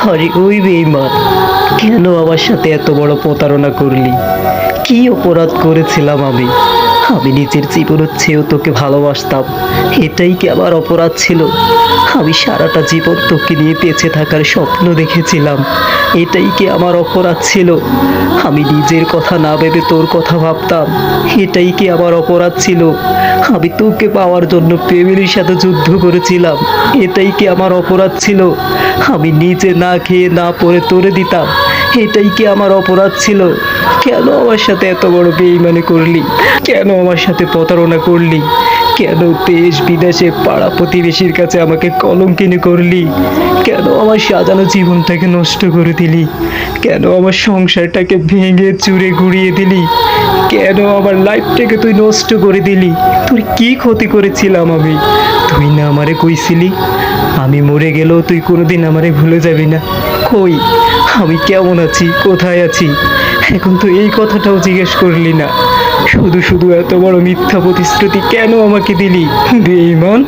আরে ওই বেঈমান, কেন আমার সাথে এত বড় প্রতারণা করলি? কি অপরাধ করেছিলাম আমি? আমি নিজের জীবনের চেয়েও তোকে ভালোবাসতাম, এটাই কি আমার অপরাধ ছিল? আমি সারাটা জীবন তোকে নিয়ে বেঁচে থাকার স্বপ্ন দেখেছিলাম, এটাই কি আমার অপরাধ ছিল? আমি নিজের কথা না ভেবে তোর কথা ভাবতাম, এটাই কি আমার অপরাধ ছিল? আমি তোকে পাওয়ার জন্য ফ্যামিলির সাথে যুদ্ধ করেছিলাম, এটাই কি আমার অপরাধ ছিল? আমি নিজে না খেয়ে না পরে তোরে দিতাম, এটাই কি আমার অপরাধ ছিল? কেন আমার সাথে এত বড় বেইমানি করলি? কেন আমার সাথে প্রতারণা করলি? কেন দেশ বিদেশে পাড়া প্রতিবেশীর কাছে আমাকে কলঙ্কিনী করলি? কেন আমার সাজানো জীবনটাকে নষ্ট করে দিলি? কেন আমার সংসারটাকে ভেঙে চুরে গুড়িয়ে দিলি? কেন আমার লাইফটাকে তুই নষ্ট করে দিলি? তোর কি ক্ষতি করেছিলাম আমি? তুই না আমারে কইছিলি আমি মরে গেলেও তুই কোনোদিন আমারে ভুলে যাবি না? কই, আমি কেমন আছি, কোথায় আছি? এখন তো এই কথাটাও জিজ্ঞেস করলি না। শুধু শুধু এত বড় মিথ্যা প্রতিশ্রুতি কেন আমাকে দিলি বেঈমান?